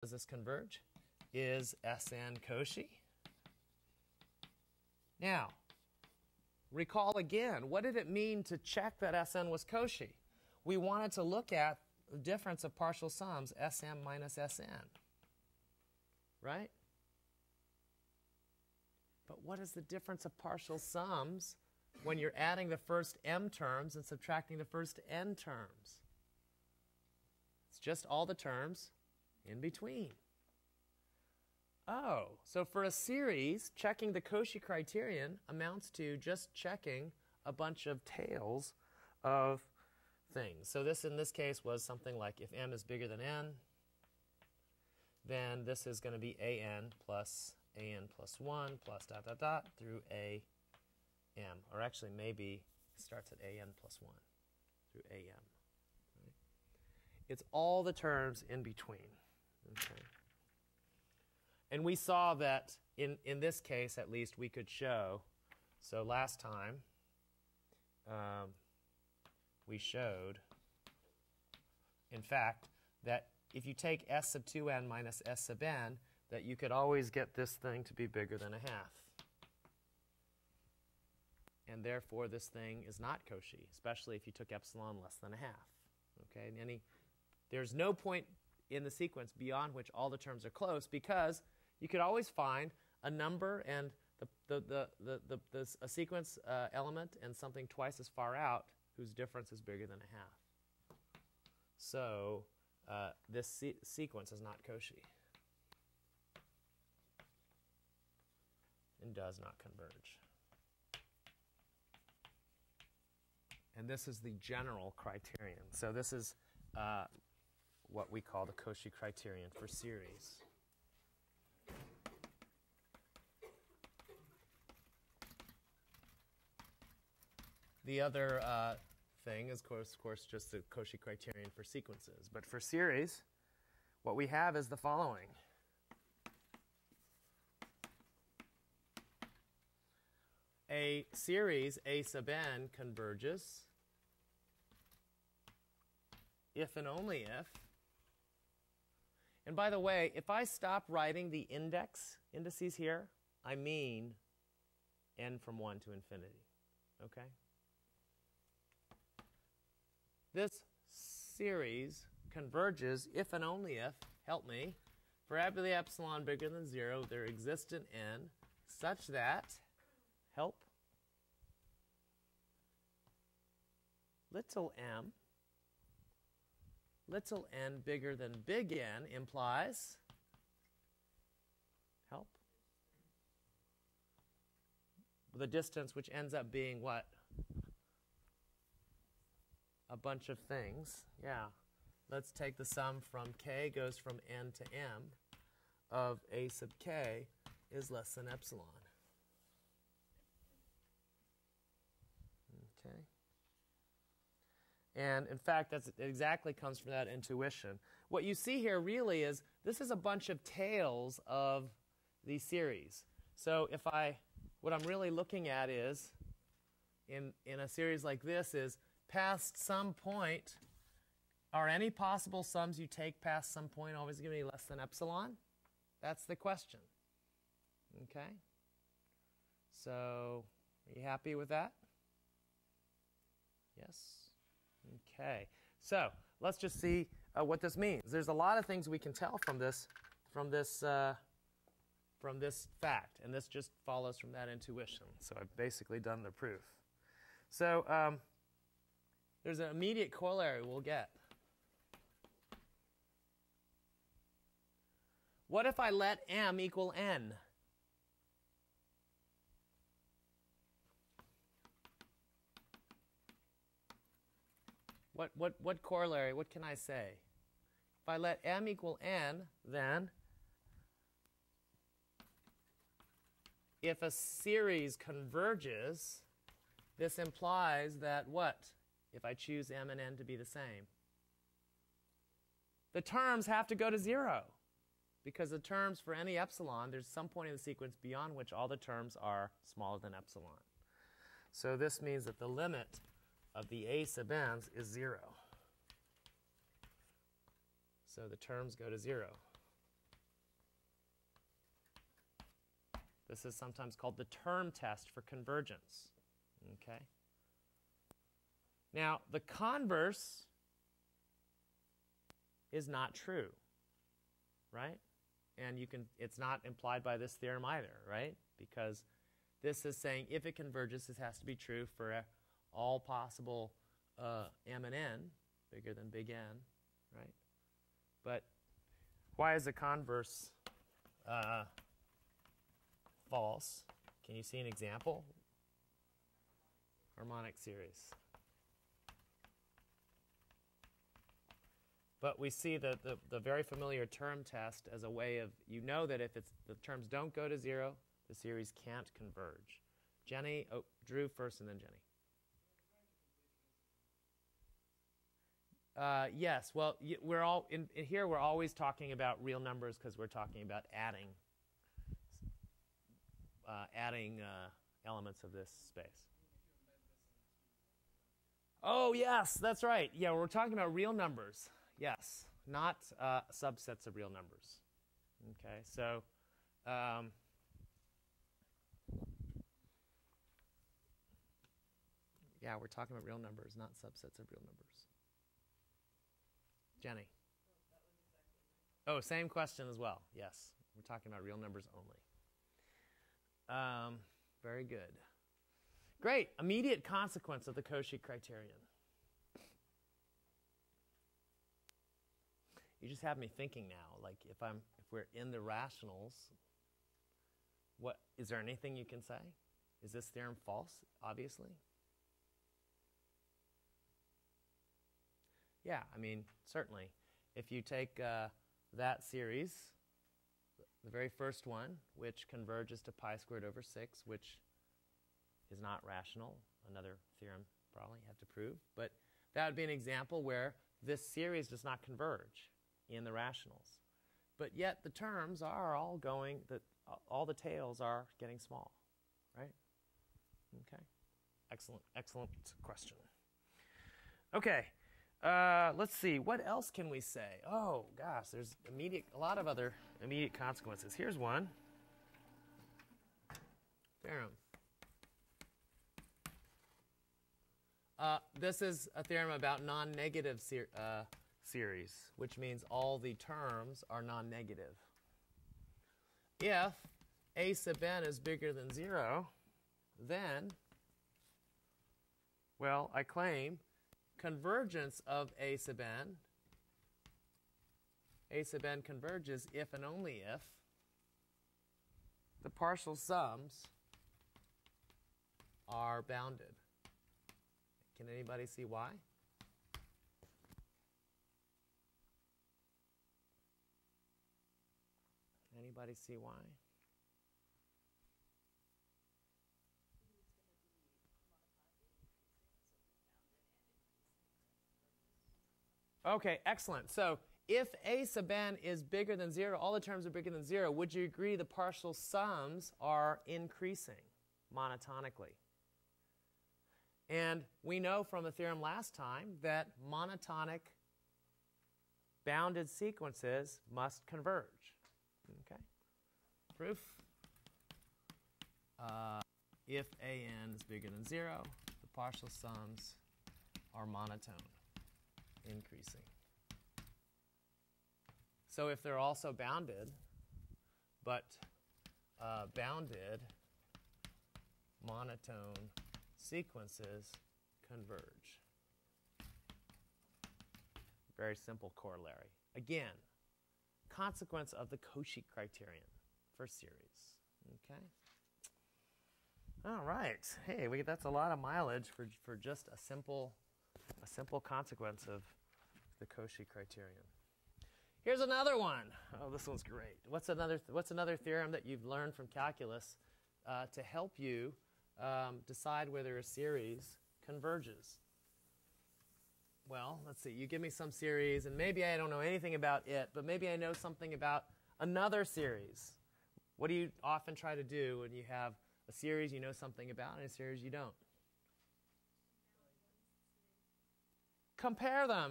Does this converge? Is Sn Cauchy? Now, recall again, what did it mean to check that Sn was Cauchy? We wanted to look at the difference of partial sums, Sm minus Sn. Right? But what is the difference of partial sums when you're adding the first m terms and subtracting the first n terms? It's just all the terms in between. Oh, so for a series, checking the Cauchy criterion amounts to just checking a bunch of tails of things. So this, in this case, was something like if m is bigger than n, then this is going to be an plus 1 plus dot, dot, dot through am. Or actually, maybe it starts at an plus 1 through am. Right? It's all the terms in between. Okay. And we saw that in this case, at least, we could show. So last time, we showed, in fact, that if you take s sub 2n minus s sub n, that you could always get this thing to be bigger than a half. And therefore, this thing is not Cauchy, especially if you took epsilon less than a half. Okay? There's no point in the sequence beyond which all the terms are close, because you could always find a number and a sequence element and something twice as far out whose difference is bigger than a half. So this sequence is not Cauchy and does not converge. And this is the general criterion. So this is what we call the Cauchy criterion for series. The other thing is, of course, just the Cauchy criterion for sequences. But for series, what we have is the following. A series A sub n converges if and only if. And by the way, if I stop writing the indices here, I mean n from 1 to infinity. Okay? This series converges if and only if, help me, for every epsilon bigger than 0, there exists an n such that, help, little m bigger than big N implies, help, the distance which ends up being what? A bunch of things. Yeah. Let's take the sum from k goes from n to m of a sub k is less than epsilon. Okay. And in fact, it exactly comes from that intuition. What you see here really is this is a bunch of tails of the series. So what I'm really looking at is, in a series like this, is past some point, are any possible sums you take past some point always going to be less than epsilon? That's the question. Okay? So, are you happy with that? Yes? Okay. So, let's just see what this means. There's a lot of things we can tell from this fact, and this just follows from that intuition. So, I've basically done the proof. So, there's an immediate corollary we'll get. What if I let m equal n? What corollary, what can I say? If I let m equal n, then if a series converges, this implies that what? If I choose m and n to be the same, the terms have to go to 0. Because the terms for any epsilon, there's some point in the sequence beyond which all the terms are smaller than epsilon. So this means that the limit of the a sub n's is 0. So the terms go to 0. This is sometimes called the term test for convergence. Okay? Now, the converse is not true, right? And it's not implied by this theorem either, right? Because this is saying if it converges, this has to be true for all possible m and n, bigger than big N, right? But why is the converse false? Can you see an example? Harmonic series. But we see the very familiar term test as a way of, you know that if the terms don't go to 0, the series can't converge. Jenny, Drew first and then Jenny. Yes, well, we're all in here. We're always talking about real numbers because we're talking about adding elements of this space. Oh, yes, that's right. Yeah, we're talking about real numbers. Yes, not subsets of real numbers. Okay, so yeah, we're talking about real numbers, not subsets of real numbers. Jenny. Oh, same question as well. Yes, we're talking about real numbers only. Very good. Great. Immediate consequence of the Cauchy criterion. You just have me thinking now, like if we're in the rationals, what is there anything you can say? Is this theorem false? Obviously. Yeah, I mean, certainly. If you take that series, the very first one, which converges to pi squared over 6, which is not rational, another theorem probably you have to prove, but that would be an example where this series does not converge in the rationals. But yet the terms are all going, all the tails are getting small, right? Okay. Excellent, excellent question. Okay. Let's see. What else can we say? Oh, gosh, there's a lot of other immediate consequences. Here's one. Theorem. This is a theorem about non-negative series, which means all the terms are non-negative. If a sub n is bigger than 0, then, well, I claim convergence of a sub n converges if and only if the partial sums are bounded. Can anybody see why? Anybody see why? Okay, excellent. So if a sub n is bigger than 0, all the terms are bigger than 0, would you agree the partial sums are increasing monotonically? And we know from the theorem last time that monotonic bounded sequences must converge. Okay. Proof. If a n is bigger than 0, the partial sums are monotone, increasing. So if they're also bounded, but bounded monotone sequences converge. Very simple corollary. Again, consequence of the Cauchy criterion for series. Okay. All right. Hey, that's a lot of mileage for just a simple consequence of the Cauchy criterion. Here's another one. Oh, this one's great. What's another theorem that you've learned from calculus to help you decide whether a series converges? Well, let's see. You give me some series, and maybe I don't know anything about it, but maybe I know something about another series. What do you often try to do when you have a series you know something about and a series you don't? Compare them.